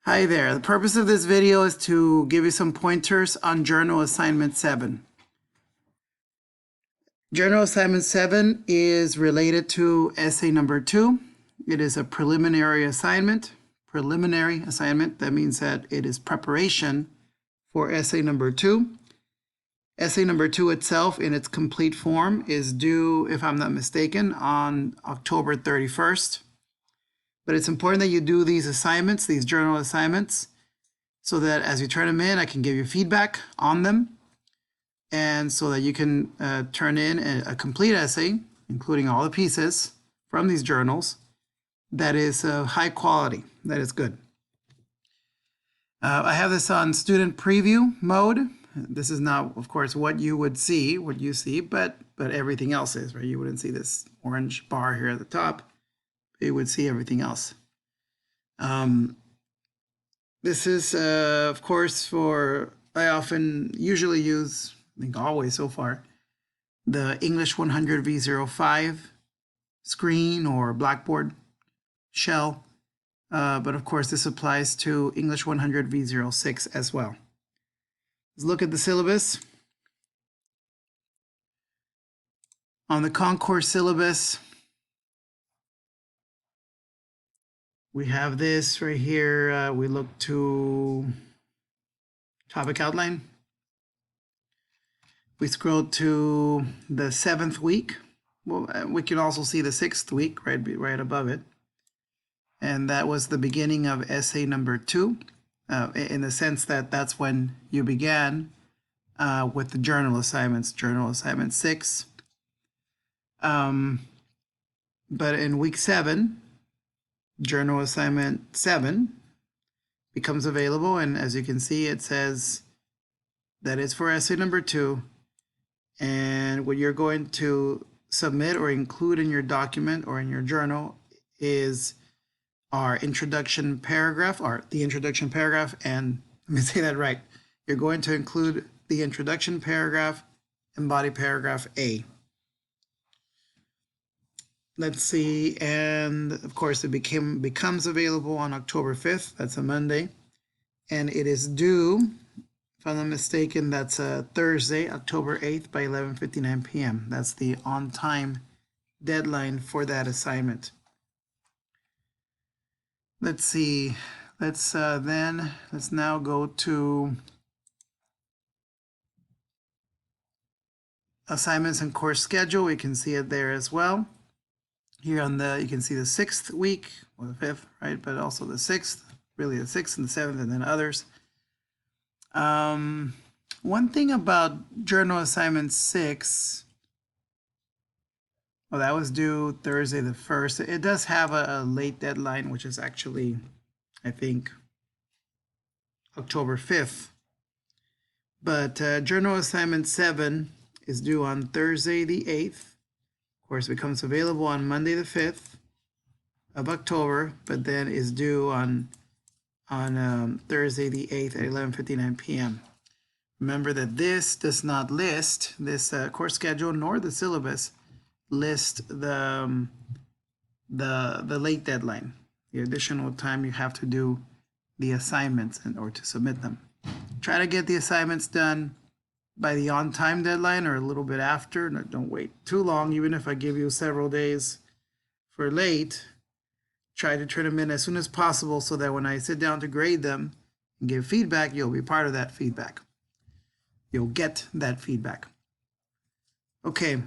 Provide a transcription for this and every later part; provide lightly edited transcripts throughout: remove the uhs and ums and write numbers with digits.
Hi there. The purpose of this video is to give you some pointers on Journal Assignment 7. Journal Assignment 7 is related to essay number 2. It is a preliminary assignment. That means that it is preparation for essay number 2. Essay number 2 itself in its complete form is due, if I'm not mistaken, on October 31st. But it's important that you do these assignments, these journal assignments, so that as you turn them in, I can give you feedback on them, and so that you can turn in a complete essay, including all the pieces from these journals, that is high quality, that is good. I have this on student preview mode. This is not, of course, what you see, but everything else is, right? You wouldn't see this orange bar here at the top. You would see everything else. This is, of course, I usually use, I think always so far, the English 100 V05 screen or Blackboard shell. But of course, this applies to English 100 V06 as well. Let's look at the syllabus. On the Concourse syllabus, we have this right here. We look to topic outline. We scroll to the 7th week. Well, we can also see the 6th week right above it. And that was the beginning of essay number 2, in the sense that that's when you began with the journal assignments, journal assignment 6. But in week 7, journal assignment 7 becomes available, and as you can see, it says that it's for essay number 2, and what you're going to submit or include in your document or in your journal is our introduction paragraph, or the introduction paragraph, and let me say that right. You're going to include the introduction paragraph and body paragraph A. Let's see, and of course it becomes available on October 5th. That's a Monday, and it is due, if I'm not mistaken, that's a Thursday, October 8th by 11:59 p.m. That's the on-time deadline for that assignment. Let's see. Let's now go to assignments and course schedule. We can see it there as well. Here you can see the 6th week, or the 5th, right? But also the 6th, really the 6th and the 7th, and then others. One thing about journal assignment 6, well, that was due Thursday the 1st. It does have a late deadline, which is actually, I think, October 5th. But journal assignment 7 is due on Thursday the 8th. Of course, it becomes available on Monday the 5th of October, but then is due on Thursday the 8th at 11:59 p.m. Remember that this does not list, this course schedule nor the syllabus list the late deadline, the additional time you have to do the assignments or to submit them. Try to get the assignments done by the on-time deadline or a little bit after. No, don't wait too long. Even if I give you several days for late, try to turn them in as soon as possible so that when I sit down to grade them and give feedback, you'll be part of that feedback. You'll get that feedback. Okay,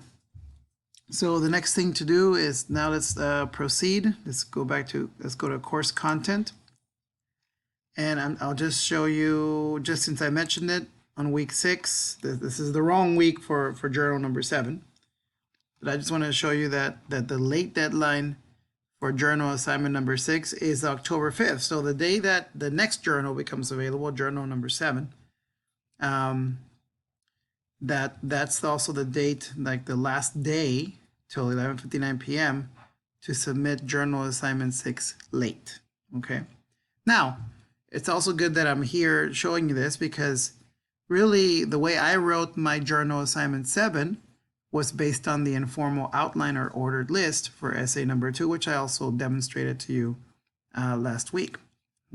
so the next thing to do is, now let's proceed. Let's go to course content. And I'll just show you, just since I mentioned it, on week 6, this is the wrong week for journal number 7, but I just want to show you that the late deadline for journal assignment number 6 is October 5th. So the day that the next journal becomes available, journal number 7, that's also the date, like the last day till 11:59 p.m. to submit journal assignment 6 late. Okay. Now, it's also good that I'm here showing you this, because really, the way I wrote my journal assignment 7 was based on the informal outline or ordered list for essay number 2, which I also demonstrated to you last week.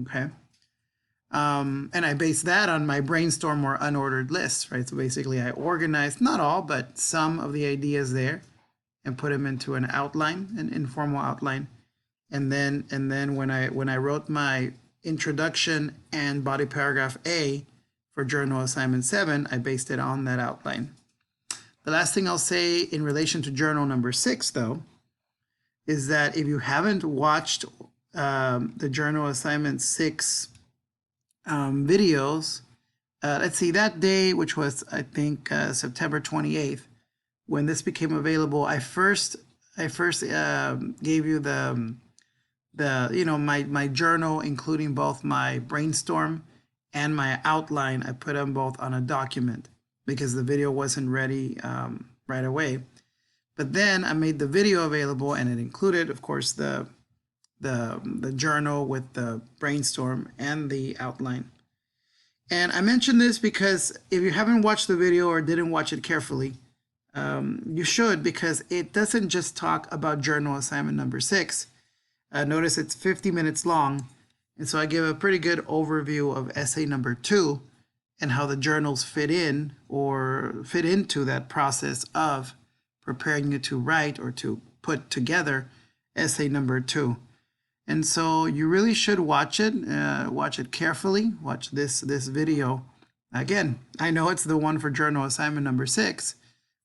Okay, And I base that on my brainstorm or unordered lists, right? So basically I organized, not all, but some of the ideas there and put them into an outline, an informal outline. And then when I wrote my introduction and body paragraph A for journal assignment 7, I based it on that outline. The last thing I'll say in relation to journal number 6, though, is that if you haven't watched the journal assignment 6 videos, let's see, that day, which was I think September 28th, when this became available, I first gave you the my journal, including both my brainstorm and my outline. I put them both on a document because the video wasn't ready right away. But then I made the video available, and it included, of course, the journal with the brainstorm and the outline. And I mention this because if you haven't watched the video or didn't watch it carefully, you should, because it doesn't just talk about journal assignment number 6. Notice it's 50 minutes long, and so I give a pretty good overview of essay number 2 and how the journals fit into that process of preparing you to write or to put together essay number 2. And so you really should watch it carefully, watch this video. Again, I know it's the one for journal assignment number 6,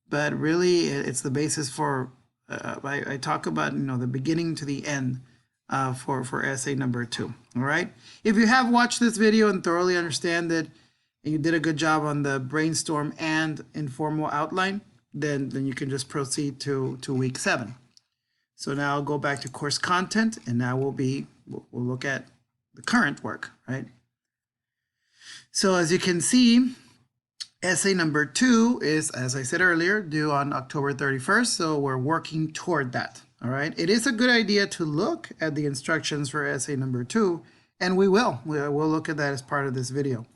but really it's the basis for, I talk about, the beginning to the end for essay number 2, all right? If you have watched this video and thoroughly understand it, and you did a good job on the brainstorm and informal outline, then you can just proceed to week 7. So now I'll go back to course content, and now we'll look at the current work, right? So as you can see, essay number 2 is, as I said earlier, due on October 31st, so we're working toward that, all right? It is a good idea to look at the instructions for essay number 2, and we'll look at that as part of this video.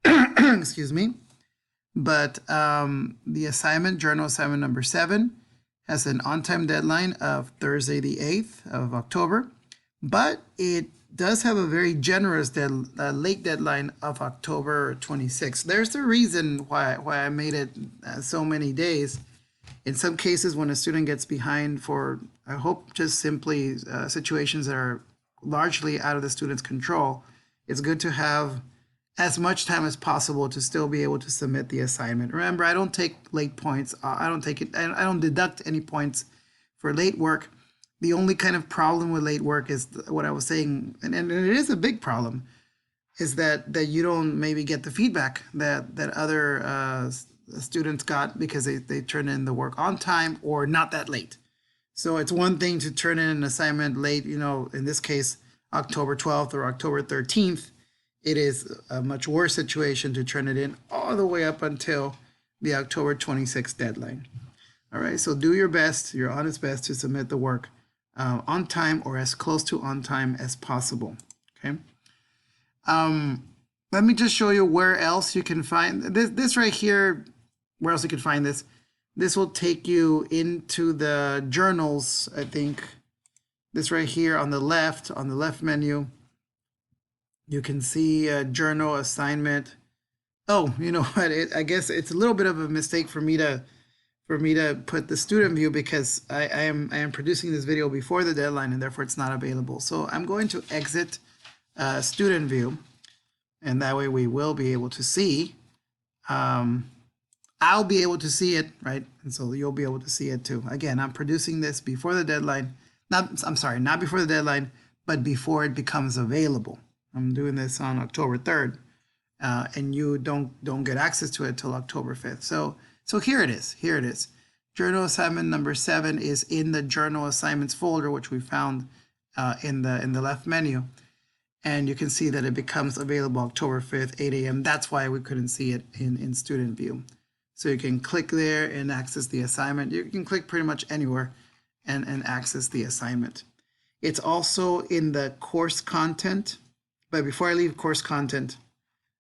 Excuse me. But the assignment, journal assignment number 7, has an on-time deadline of Thursday the 8th of October, but it does have a very generous late deadline of October 26th. There's a reason why I made it so many days. In some cases, when a student gets behind for, I hope, just simply situations that are largely out of the student's control, it's good to have as much time as possible to still be able to submit the assignment. Remember, I don't take late points. I don't deduct any points for late work. The only kind of problem with late work is what I was saying, and it is a big problem, is that you don't maybe get the feedback that other students got because they turn in the work on time or not that late. So it's one thing to turn in an assignment late, in this case, October 12th or October 13th. It is a much worse situation to turn it in all the way up until the October 26th deadline. All right, so do your best, your honest best, to submit the work on time or as close to on time as possible, okay? Let me just show you where else you can find this right here, where else you can find this. This will take you into the journals, I think. This right here on the left menu. You can see a journal assignment. Oh, you know what? I guess it's a little bit of a mistake for me to put the student view because I am producing this video before the deadline and therefore it's not available. So I'm going to exit student view, and that way we will be able to see. I'll be able to see it, right? And so you'll be able to see it too. Again, I'm producing this before the deadline. Not before the deadline, but before it becomes available. I'm doing this on October 3rd, and you don't get access to it till October 5th. So here it is. Here it is. Journal assignment number 7 is in the journal assignments folder, which we found in the left menu, and you can see that it becomes available October 5th, 8 a.m. That's why we couldn't see it in student view. So you can click there and access the assignment. You can click pretty much anywhere and access the assignment. It's also in the course content. But before I leave course content,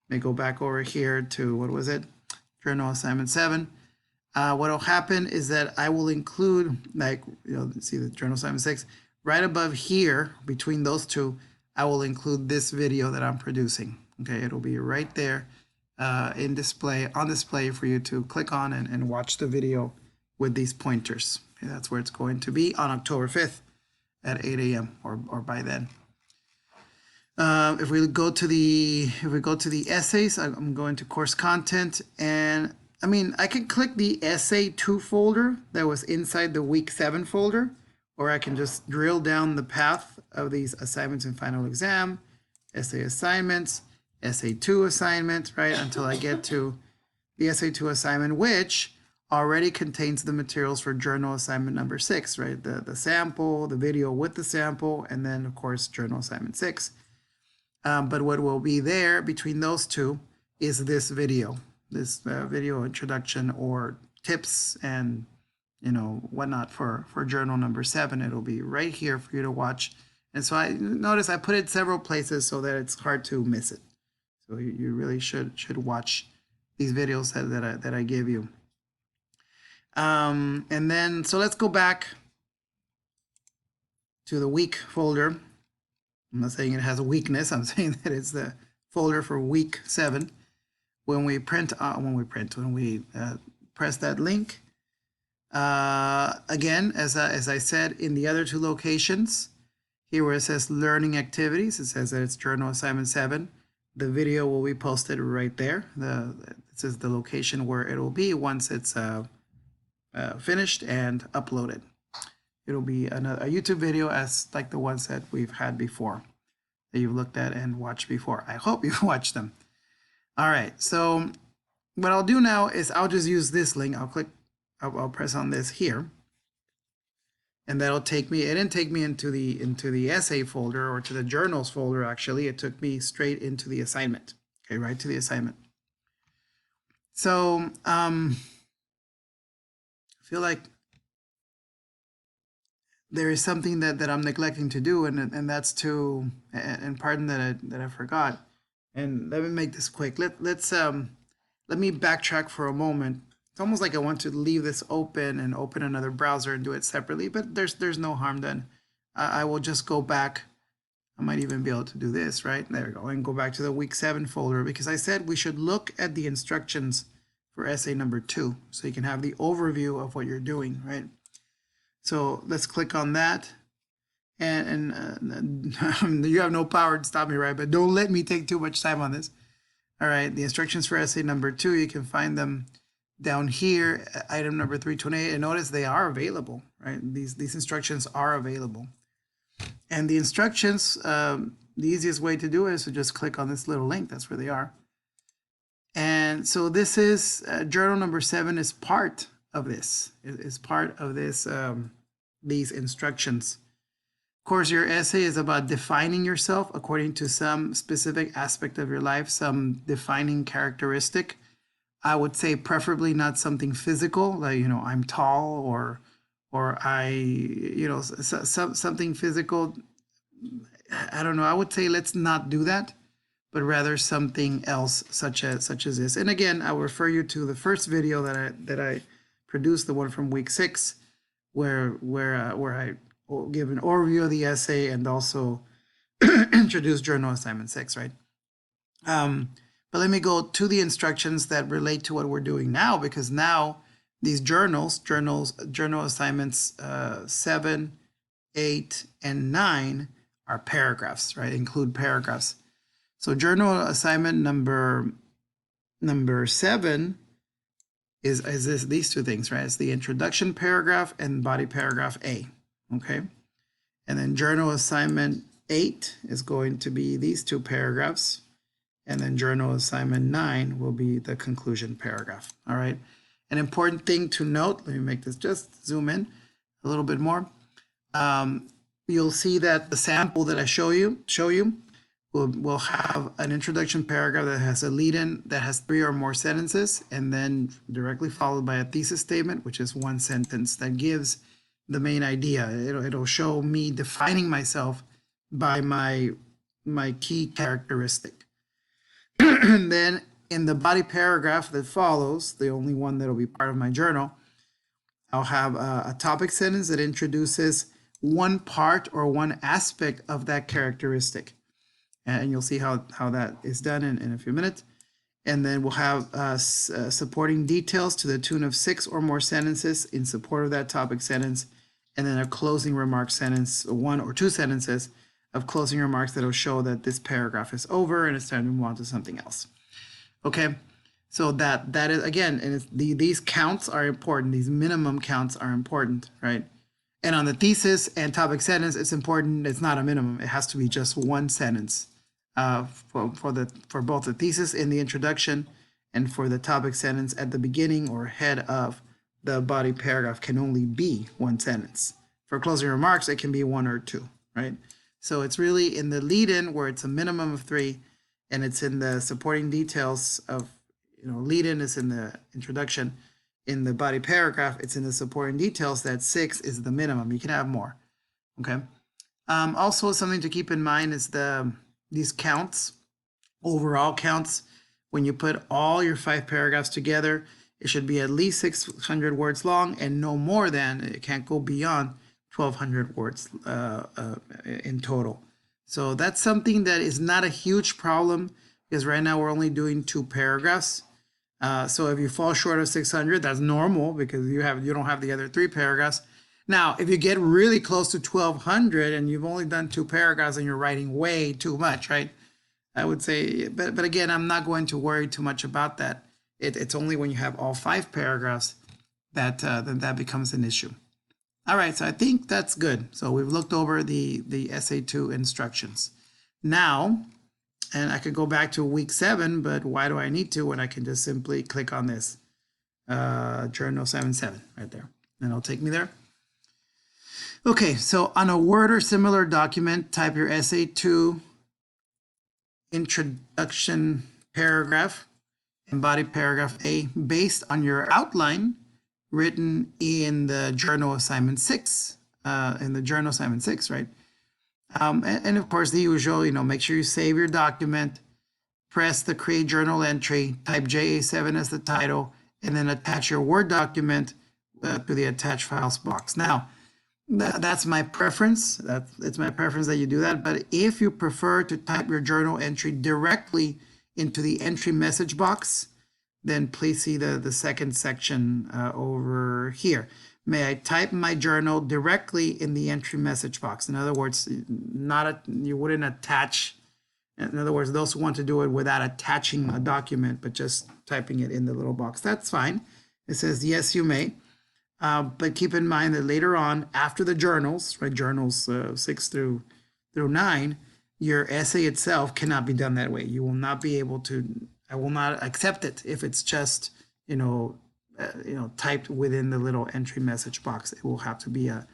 let me go back over here to, what was it? Journal assignment 7. What will happen is that I will include, see the journal assignment 6, right above here, between those two, I will include this video that I'm producing. Okay, it'll be right there on display for you to click on and watch the video with these pointers. Okay, that's where it's going to be on October 5th at 8 a.m. or by then. If we go to the essays, I'm going to course content, and I mean, I can click the essay 2 folder that was inside the week 7 folder, or I can just drill down the path of these assignments and final exam, essay assignments, essay 2 assignment, right, until I get to the essay 2 assignment, which already contains the materials for journal assignment number 6, right? The sample, the video with the sample, and then of course journal assignment 6. But what will be there between those two is this video, video introduction or tips and whatnot for journal number 7. It'll be right here for you to watch. And so I notice I put it several places so that it's hard to miss it. So you really should watch these videos that I give you. And then so let's go back to the week folder. I'm not saying it has a weakness. I'm saying that it's the folder for week 7. When we press that link, again, as I said in the other 2 locations, here where it says learning activities, it says that it's journal assignment 7. The video will be posted right there. This is the location where it will be once it's finished and uploaded. It'll be a YouTube video as like the ones that we've had before, that you've looked at and watched before. I hope you've watched them. All right, so what I'll do now is I'll just use this link. I'll press on this here, and that'll take me. It didn't take me into the essay folder or to the journals folder. Actually, it took me straight into the assignment. Okay, right to the assignment. So I feel like there is something that I'm neglecting to do, and that's to, and pardon that I forgot. And let me make this quick. Let me backtrack for a moment. It's almost like I want to leave this open and open another browser and do it separately, but there's no harm done. I will just go back. I might even be able to do this, right? There we go, and go back to the week 7 folder, because I said we should look at the instructions for essay number 2, so you can have the overview of what you're doing, right? So let's click on that, and you have no power to stop me, right? But don't let me take too much time on this. All right, the instructions for essay number 2, you can find them down here, item number 328, and notice they are available, right? These instructions are available. And the instructions, the easiest way to do it is to just click on this little link. That's where they are. And so this is journal number 7 is part of this. It is part of this these instructions. Of course, your essay is about defining yourself according to some specific aspect of your life, some defining characteristic. I would say preferably not something physical, like I'm tall or I something physical. I don't know. I would say let's not do that, but rather something else such as this. And again, I will refer you to the first video that I produced, the one from week 6, where I give an overview of the essay and also introduce journal assignment 6, right? But let me go to the instructions that relate to what we're doing now, because now these journal assignments 7, 8, and 9 are paragraphs, right? Include paragraphs. So journal assignment number 7 is these 2 things, right? It's the introduction paragraph and body paragraph A, okay? And then journal assignment 8 is going to be these 2 paragraphs. And then journal assignment 9 will be the conclusion paragraph, all right? An important thing to note, let me make this, just zoom in a little bit more. You'll see that the sample that I show you will have an introduction paragraph that has a lead-in that has 3 or more sentences, and then directly followed by a thesis statement, which is 1 sentence that gives the main idea. It'll show me defining myself by my key characteristic. And then in the body paragraph that follows, the only one that'll be part of my journal, I'll have a topic sentence that introduces one part or one aspect of that characteristic. and you'll see how that is done in a few minutes. And then we'll have supporting details to the tune of 6 or more sentences in support of that topic sentence, and then a closing remark sentence, 1 or 2 sentences of closing remarks that will show that this paragraph is over and it's time to move on to something else. Okay, so that is, again, and these counts are important. These minimum counts are important, right? And on the thesis and topic sentence, it's important. It's not a minimum. It has to be just 1 sentence for both the thesis in the introduction and for the topic sentence at the beginning or head of the body paragraph can only be 1 sentence. For closing remarks, it can be 1 or 2, right? So it's really in the lead-in where it's a minimum of 3, and it's in the supporting details of, lead-in is in the introduction. In the body paragraph, it's in the supporting details that 6 is the minimum. You can have more, okay? Also, something to keep in mind is these counts, overall counts. When you put all your 5 paragraphs together, it should be at least 600 words long and no more than, it can't go beyond 1,200 words in total. So that's something that is not a huge problem because right now we're only doing 2 paragraphs. So if you fall short of 600, that's normal because you don't have the other 3 paragraphs. Now, if you get really close to 1,200 and you've only done 2 paragraphs and you're writing way too much, right? I would say, but again, I'm not going to worry too much about that. It's only when you have all 5 paragraphs that then that becomes an issue. All right, so I think that's good. So we've looked over the Essay 2 instructions. Now, and I could go back to week 7, but why do I need to when I can just simply click on this Journal 7.7 right there, and it'll take me there. Okay, so on a Word or similar document, type your Essay 2 introduction paragraph and body paragraph A based on your outline written in the Journal Assignment 6, right? And of course, the usual, make sure you save your document, press the Create Journal Entry, type JA7 as the title, and then attach your Word document to the Attach Files box. Now, that's my preference. It's my preference that you do that. But if you prefer to type your journal entry directly into the entry message box, then please see the second section over here. May I type my journal directly in the entry message box? In other words, you wouldn't attach. In other words, those who want to do it without attaching a document, but just typing it in the little box, that's fine. It says, yes, you may. But keep in mind that later on, after the journals, right, journals 6 through 9, your essay itself cannot be done that way. You will not be able to, I will not accept it if it's just, typed within the little entry message box. It will have to be a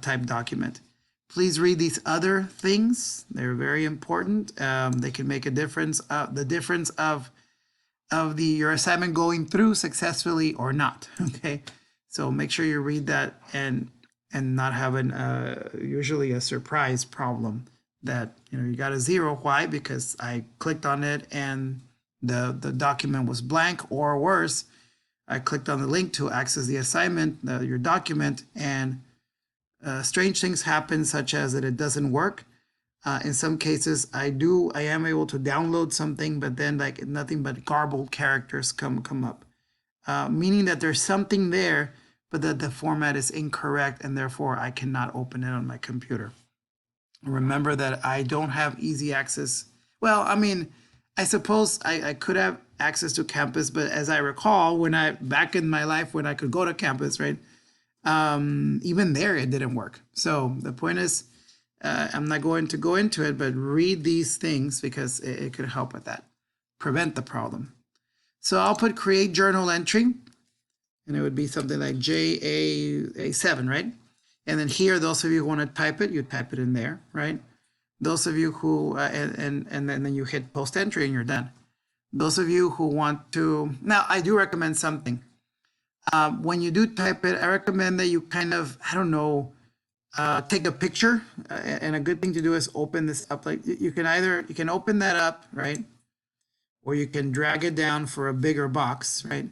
typed document. Please read these other things. They're very important. They can make a difference. The difference of your assignment going through successfully or not, okay? So make sure you read that and not having usually a surprise problem that you got a 0. Why? Because I clicked on it and the document was blank, or worse, I clicked on the link to access the assignment, your document, and strange things happen, such as that it doesn't work. In some cases, I am able to download something, but then like nothing but garbled characters come up, meaning that there's something there, but that the format is incorrect, and therefore I cannot open it on my computer. Remember that I don't have easy access. Well, I mean, I suppose I could have access to campus, but as I recall, back in my life when I could go to campus, right? Even there, it didn't work. So the point is, I'm not going to go into it, but read these things because it could help with that, prevent the problem. So I'll put Create Journal Entry, and it would be something like JA7, right? And then here, those of you who want to type it, you type it in there, right? Those of you who, and then you hit Post Entry and you're done. Those of you who want to, now I do recommend something. When you do type it, I recommend that you kind of, take a picture. And a good thing to do is open this up. Like you can open that up, right? Or you can drag it down for a bigger box, right?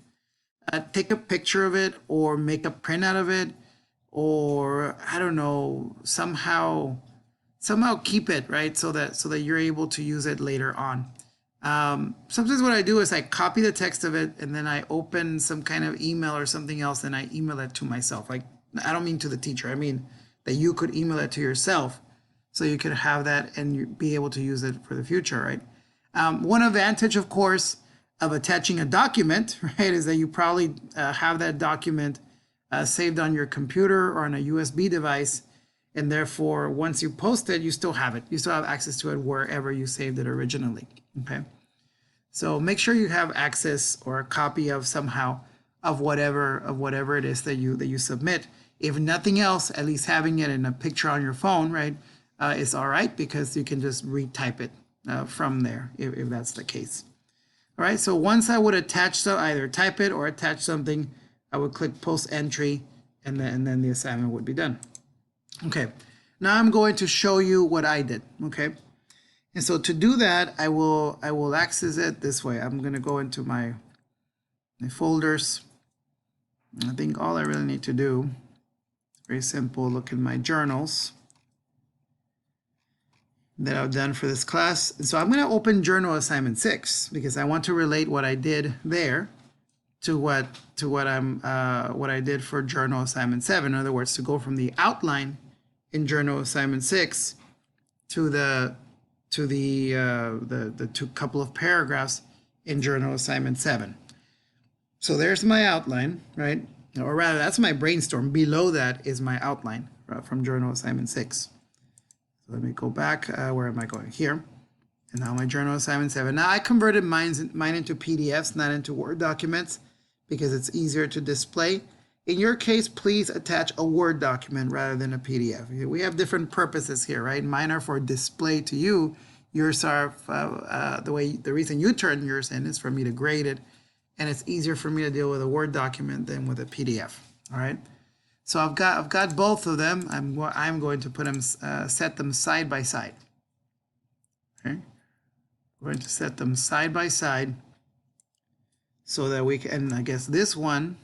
Take a picture of it or make a print out of it, or somehow somehow keep it, right? So that you're able to use it later on. Sometimes what I do is I copy the text of it and then I open some kind of email or something else and I email it to myself. Like, I don't mean to the teacher, I mean that you could email it to yourself so you could have that and you be able to use it for the future, right? One advantage, of course, of attaching a document, right, is that you probably have that document saved on your computer or on a USB device. And therefore, once you post it, you still have it. You still have access to it wherever you saved it originally, okay? So make sure you have access or a copy of somehow of whatever it is that you submit. If nothing else, at least having it in a picture on your phone, right, is all right, because you can just retype it from there if that's the case. All right, so once I would attach, so either type it or attach something, I would click post entry and then the assignment would be done. Okay, now I'm going to show you what I did, okay? And so to do that, I will access it this way. I'm gonna go into my folders. I think all I really need to do, very simple, look in my journals that I've done for this class. And so I'm going to open journal assignment 6 because I want to relate what I did there to what I did for journal assignment 7. In other words, to go from the outline in journal assignment 6 to the two couple of paragraphs in journal assignment 7. So there's my outline, right? Or rather, that's my brainstorm. Below that is my outline from journal assignment 6. So let me go back. Where am I going? Here. And now my journal assignment 7. Now I converted mine into PDFs, not into Word documents, because it's easier to display. In your case, please attach a Word document rather than a PDF. We have different purposes here, right? Mine are for display to you. Yours are the reason you turn yours in is for me to grade it, and it's easier for me to deal with a Word document than with a PDF. All right. So I've got both of them. I'm going to put them set them side by side. Okay. We're going to set them side by side so that we can. I guess this one.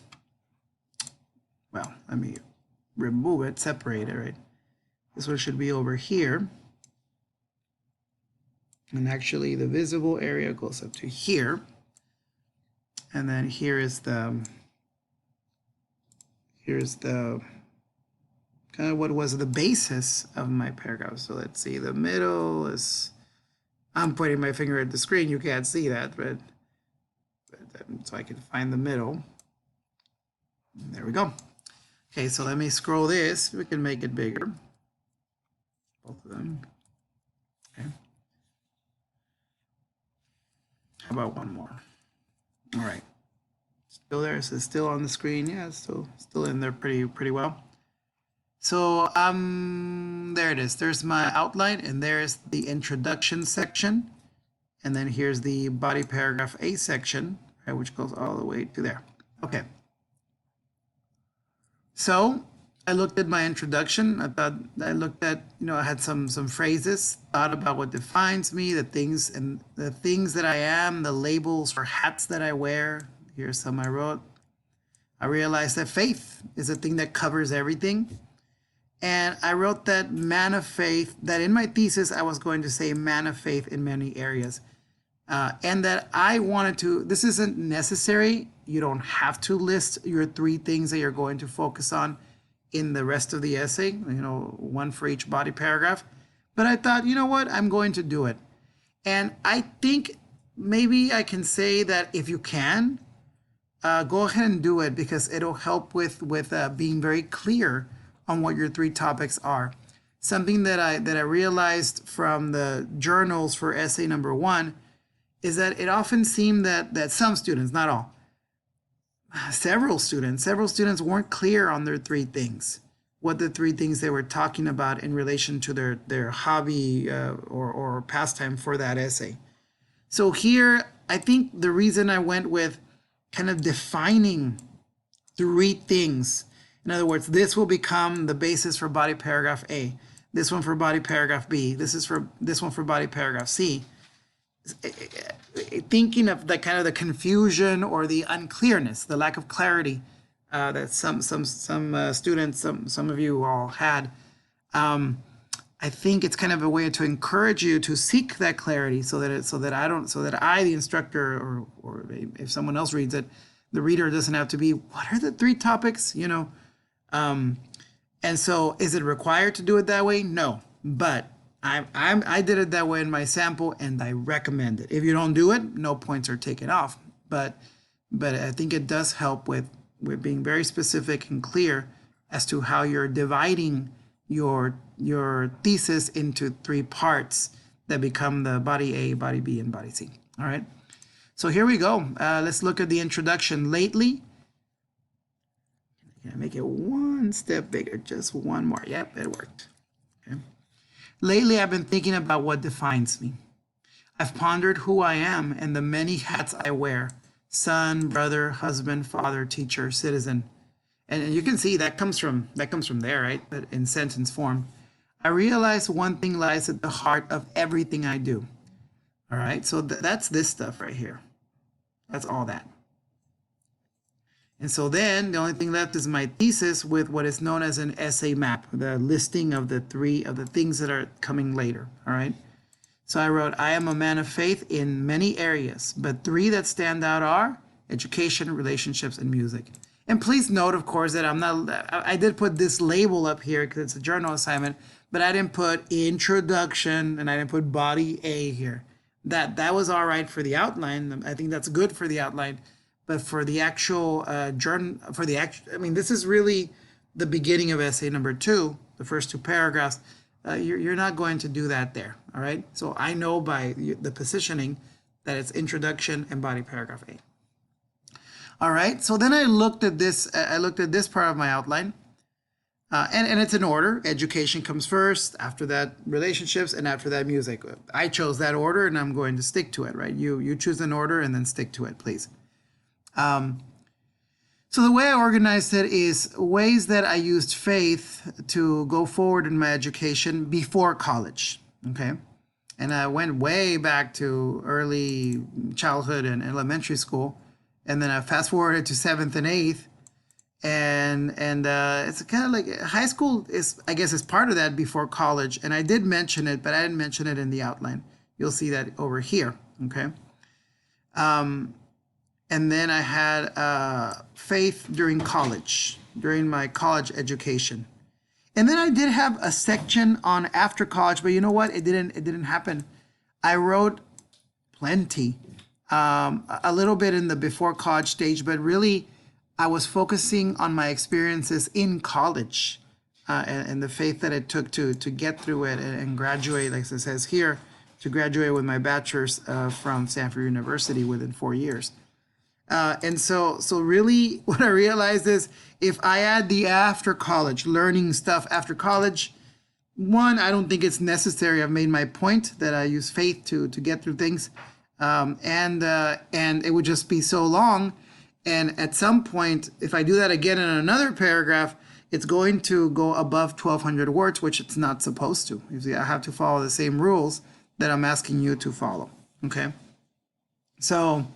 Well, let me remove it, separate it, right? This one should be over here. And actually the visible area goes up to here. And then here's the kind of what was the basis of my paragraph. So let's see, the middle is, I'm pointing my finger at the screen, you can't see that, but so I can find the middle. There we go. Okay, so let me scroll this. We can make it bigger. Both of them. Okay. How about one more? All right. Still there? Is it still on the screen? Yeah, it's still in there pretty well. So there it is. There's my outline, and there's the introduction section, and then here's the body paragraph A section, right, which goes all the way to there. Okay. So I looked at my introduction. I looked at, I had some phrases, thought about what defines me, the things that I am, the labels or hats that I wear. Here's some I wrote. I realized that faith is a thing that covers everything. And I wrote that man of faith, that in my thesis, I was going to say man of faith in many areas. And that I wanted to, this isn't necessary. You don't have to list your 3 things that you're going to focus on in the rest of the essay, one for each body paragraph. But I thought, you know what, I'm going to do it. And I think maybe I can say that if you can, go ahead and do it, because it'll help with being very clear on what your 3 topics are. Something that I realized from the journals for essay number 1 is that it often seemed that some students, not all, several students weren't clear on their 3 things, what the 3 things they were talking about in relation to their hobby or pastime for that essay. So here, I think the reason I went with kind of defining 3 things, in other words, this will become the basis for body paragraph A, this one for body paragraph B, this one for body paragraph C. Thinking of the kind of the confusion or the unclearness, the lack of clarity that some students, some of you all had, I think it's kind of a way to encourage you to seek that clarity so that I, the instructor, or if someone else reads it, the reader doesn't have to be, what are the 3 topics, you know? And so is it required to do it that way? No, but I did it that way in my sample and I recommend it. If you don't do it, no points are taken off. But I think it does help with being very specific and clear as to how you're dividing your thesis into 3 parts that become the body A, body B, and body C. All right. So here we go. Let's look at the introduction. Lately, can I make it one step bigger? Just one more. Yep, it worked. Okay. Lately, I've been thinking about what defines me. I've pondered who I am and the many hats I wear: son, brother, husband, father, teacher, citizen. And you can see that comes from there, right? But in sentence form. I realize one thing lies at the heart of everything I do. All right, so that's this stuff right here. That's all that. And so then the only thing left is my thesis with what is known as an essay map, the listing of the 3 of the things that are coming later. All right. So I wrote, I am a man of faith in many areas, but 3 that stand out are education, relationships, and music. And please note, of course, that I did put this label up here because it's a journal assignment, but I didn't put introduction and I didn't put body A here. That was all right for the outline. I think that's good for the outline, but for the actual this is really the beginning of essay number 2, the first 2 paragraphs. You're not going to do that there, all right? So I know by the positioning that it's introduction and body paragraph A. All right, so then I looked at this part of my outline, and it's in order. Education comes first, after that relationships, and after that music. I chose that order and I'm going to stick to it, right? You choose an order and then stick to it, please. So the way I organized it is ways that I used faith to go forward in my education before college, okay? And I went way back to early childhood and elementary school, and then I fast forwarded to 7th and 8th, and it's kind of like high school is, I guess, is part of that before college. And I did mention it, but I didn't mention it in the outline. You'll see that over here, okay? And then I had faith during college, during my college education. And then I did have a section on after college, but you know what? It didn't happen. I wrote plenty, a little bit in the before college stage, but really I was focusing on my experiences in college and the faith that it took to get through it and graduate, like it says here, to graduate with my bachelor's from Stanford University within 4 years. And so really what I realized is if I add the after college, learning stuff after college, one, I don't think it's necessary. I've made my point that I use faith to get through things. And it would just be so long. And at some point, if I do that again in another paragraph, it's going to go above 1,200 words, which it's not supposed to. You see, I have to follow the same rules that I'm asking you to follow, okay? So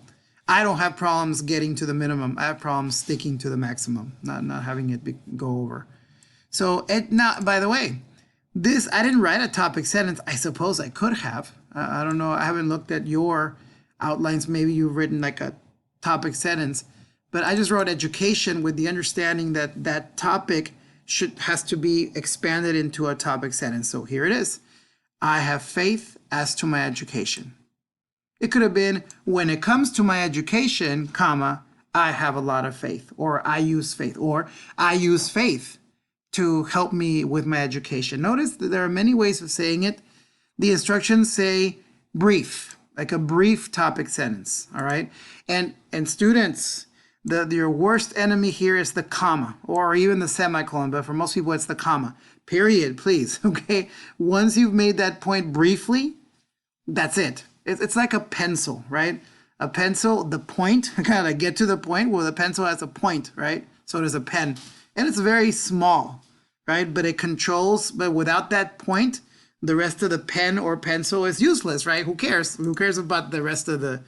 I don't have problems getting to the minimum. I have problems sticking to the maximum, not having it go over. So now, by the way, this, I didn't write a topic sentence. I suppose I could have. I don't know. I haven't looked at your outlines. Maybe you've written like a topic sentence, but I just wrote education with the understanding that that topic has to be expanded into a topic sentence. So here it is. I have faith as to my education. It could have been, when it comes to my education, comma, I have a lot of faith, or I use faith, or I use faith to help me with my education. Notice that there are many ways of saying it. The instructions say brief, like a brief topic sentence, all right? And students, your worst enemy here is the comma, or even the semicolon, but for most people it's the comma. Period, please, okay? Once you've made that point briefly, that's it. It's like a pencil, right? A pencil, the point, kind of like get to the point. Well, the pencil has a point, right? So does a pen. And it's very small, right? But it controls, but without that point, the rest of the pen or pencil is useless, right? Who cares? Who cares about the rest of the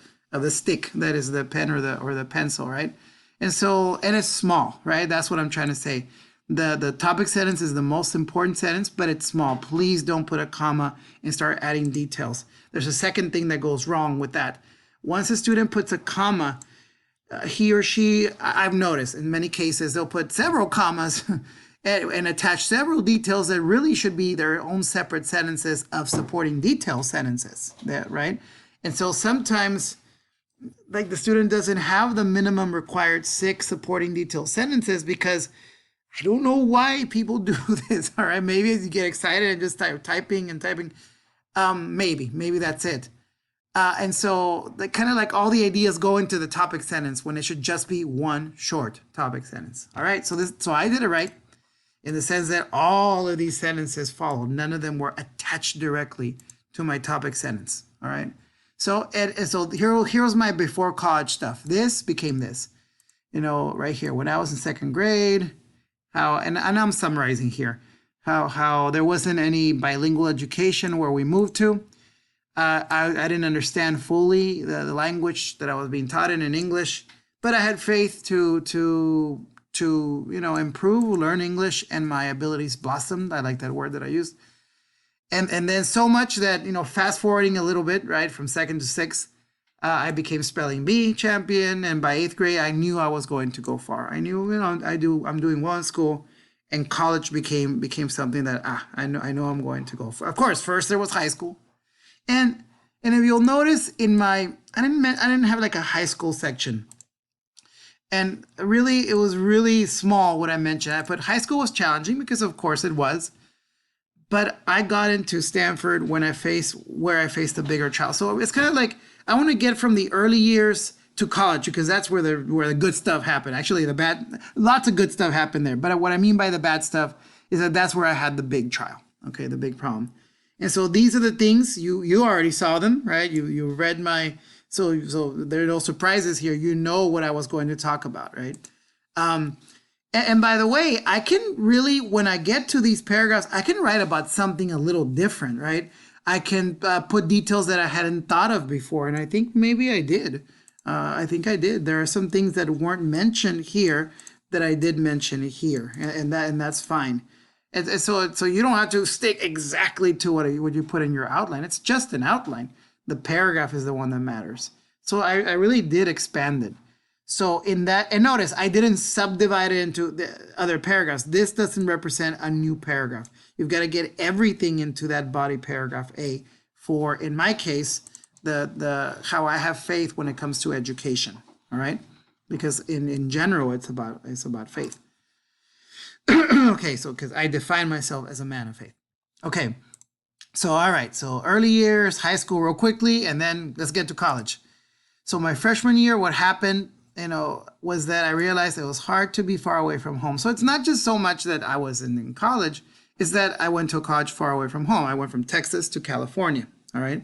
stick that is the pen or the pencil, right? And so, and it's small, right? That's what I'm trying to say. The topic sentence is the most important sentence, but it's small. Please don't put a comma and start adding details. There's a second thing that goes wrong with that. Once a student puts a comma, he or she, I've noticed in many cases, they'll put several commas and attach several details that really should be their own separate sentences of supporting detail sentences, right? And so sometimes, like, the student doesn't have the minimum required 6 supporting detail sentences because I don't know why people do this. All right, maybe as you get excited and just start typing and typing. Maybe that's it. And so, kind of like all the ideas go into the topic sentence when it should just be one short topic sentence. All right, so I did it right in the sense that all of these sentences followed. None of them were attached directly to my topic sentence. All right. So here's my before college stuff. This became this, right here. When I was in 2nd grade, and I'm summarizing here, how there wasn't any bilingual education where we moved to. I didn't understand fully the language that I was being taught in English, but I had faith to improve, learn English, and my abilities blossomed. I like that word that I used. And then so much that, fast forwarding a little bit, right, from 2nd to 6th, I became spelling bee champion. And by 8th grade, I knew I was going to go far. I knew, I'm doing well in school, and college became something that, I know I'm going to go for. Of course, first there was high school. And if you'll notice I didn't have like a high school section. And really, it was really small what I mentioned. I put high school was challenging because of course it was. But I got into Stanford where I faced a bigger challenge. So it's kind of like I want to get from the early years to college because that's where the good stuff happened. Actually, lots of good stuff happened there. But what I mean by the bad stuff is that's where I had the big trial. Okay, the big problem. And so these are the things you already saw them, right? You read my so there are no surprises here. You know what I was going to talk about, right? And by the way, I can really, when I get to these paragraphs, I can write about something a little different, right? I can put details that I hadn't thought of before, and I think maybe I did. I think I did. There are some things that weren't mentioned here that I did mention here, and that's fine. And so you don't have to stick exactly to what you put in your outline. It's just an outline. The paragraph is the one that matters. So I really did expand it. So in that, and notice I didn't subdivide it into the other paragraphs. This doesn't represent a new paragraph. You've got to get everything into that body paragraph A for, in my case, the how I have faith when it comes to education. All right, because in general it's about faith. Okay, so because I define myself as a man of faith. Okay, so all right, so early years, high school real quickly, and then let's get to college. So my freshman year, what happened, was that I realized it was hard to be far away from home. So it's not just so much that I was in college, it's that I went to a college far away from home. I went from Texas to California, all right?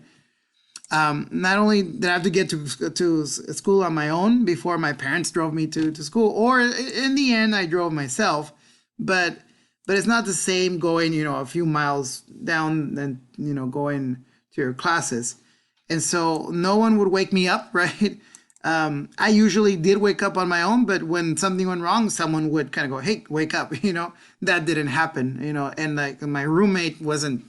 Not only did I have to get to school on my own before my parents drove me to school, or in the end, I drove myself, but it's not the same going, a few miles down than, going to your classes. And so no one would wake me up, right? I usually did wake up on my own, but when something went wrong, someone would kind of go, hey, wake up, that didn't happen, and like my roommate wasn't,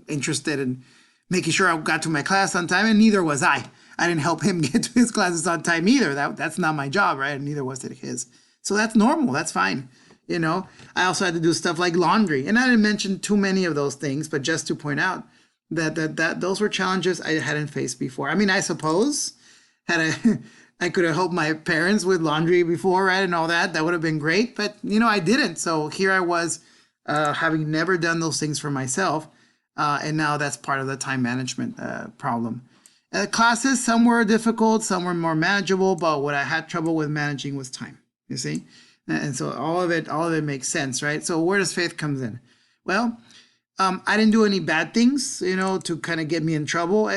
interested in making sure I got to my class on time, and neither was I. I didn't help him get to his classes on time either. That's not my job, right? And neither was it his. So that's normal. That's fine. I also had to do stuff like laundry, and I didn't mention too many of those things, but just to point out that those were challenges I hadn't faced before. I mean, I suppose I could have helped my parents with laundry before, right, and all that. That would have been great, but I didn't. So here I was, having never done those things for myself, and now that's part of the time management problem. Classes, some were difficult, some were more manageable, but what I had trouble with managing was time. You see. And so all of it makes sense, right? So where does faith comes in? Well, I didn't do any bad things, to kind of get me in trouble,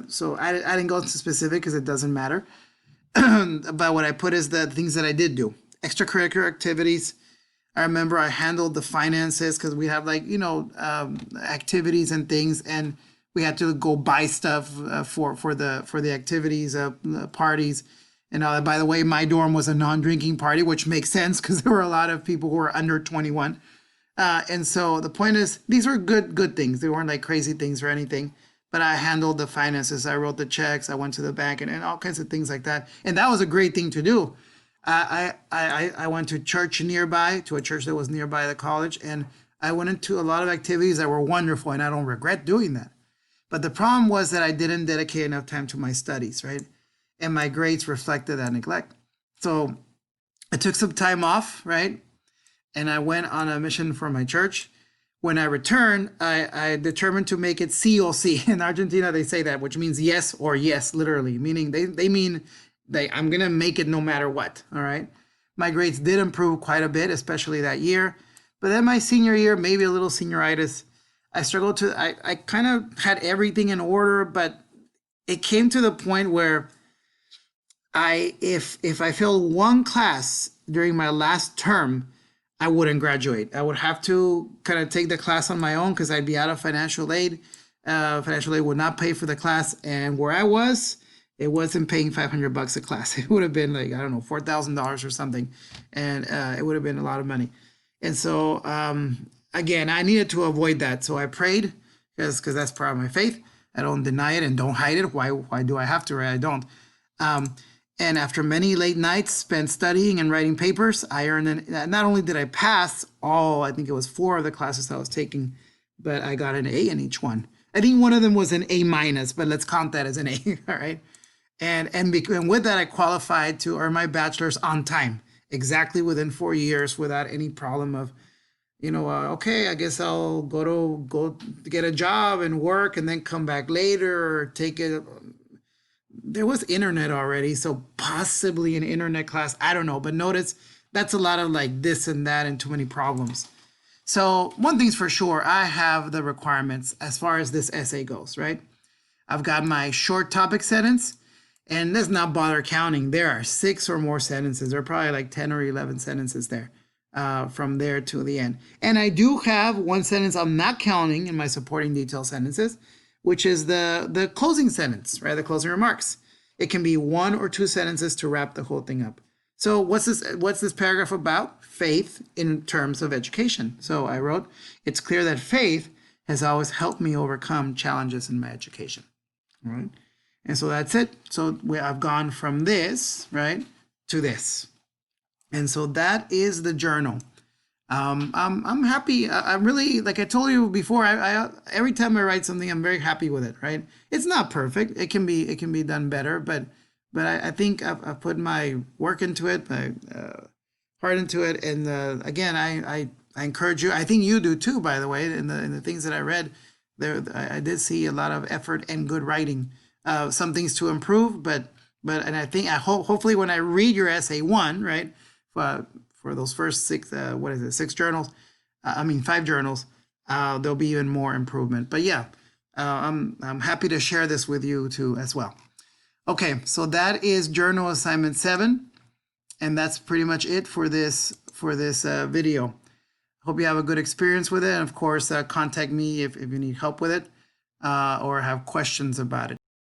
so I didn't go into specific because it doesn't matter. But what I put is the things that I did do. Extracurricular activities. I remember I handled the finances because we have activities and things, and we had to go buy stuff for the activities, parties. And by the way, my dorm was a non-drinking party, which makes sense because there were a lot of people who were under 21. And so the point is, these were good things. They weren't like crazy things or anything. But I handled the finances. I wrote the checks. I went to the bank and all kinds of things like that. And that was a great thing to do. I went to church nearby, to a church that was nearby the college, and I went into a lot of activities that were wonderful, and I don't regret doing that. But the problem was that I didn't dedicate enough time to my studies, right? And my grades reflected that neglect. So I took some time off, right? And I went on a mission for my church. When I returned, I determined to make it sí o sí. In Argentina, they say that, which means yes or yes, literally, meaning they mean I'm going to make it no matter what, all right? My grades did improve quite a bit, especially that year. But then my senior year, maybe a little senioritis, I struggled to, I kind of had everything in order, but it came to the point where if I failed one class during my last term, I wouldn't graduate. I would have to kind of take the class on my own because I'd be out of financial aid. Financial aid would not pay for the class. And where I was, it wasn't paying $500 a class. It would have been like, I don't know, $4,000 or something. And it would have been a lot of money. And so, again, I needed to avoid that. So I prayed because that's part of my faith. I don't deny it and don't hide it. Why do I have to? Right? I don't. And after many late nights spent studying and writing papers, I earned not only did I pass all, I think it was 4 of the classes I was taking, but I got an A in each one. I think one of them was an A minus, but let's count that as an A, all right? And with that, I qualified to earn my bachelor's on time, exactly within 4 years without any problem of, okay, I guess I'll go get a job and work and then come back later or take it. There was internet already, so possibly an internet class. I don't know, but notice that's a lot of like this and that and too many problems. So one thing's for sure, I have the requirements as far as this essay goes, right? I've got my short topic sentence, and let's not bother counting. There are 6 or more sentences. There are probably like 10 or 11 sentences there from there to the end. And I do have one sentence I'm not counting in my supporting detail sentences, which is the closing sentence, right? The closing remarks. It can be 1 or 2 sentences to wrap the whole thing up. So what's this paragraph about? Faith in terms of education. So I wrote, it's clear that faith has always helped me overcome challenges in my education. All right. And so that's it. So I've gone from this, right, to this. And so that is the journal. I'm happy. I'm really, like I told you before, I every time I write something, I'm very happy with it, right? It's not perfect. It can be done better, but I think I've put my work into it, my heart into it. And again, I encourage you. I think you do too, by the way, in the things that I read there, I did see a lot of effort and good writing, some things to improve, but I think hopefully when I read your essay 1, right, for those first 6, 6 journals, 5 journals, there'll be even more improvement. But yeah, I'm happy to share this with you too as well. Okay, so that is journal assignment 7, and that's pretty much it for this video. Hope you have a good experience with it, and of course, contact me if you need help with it or have questions about it.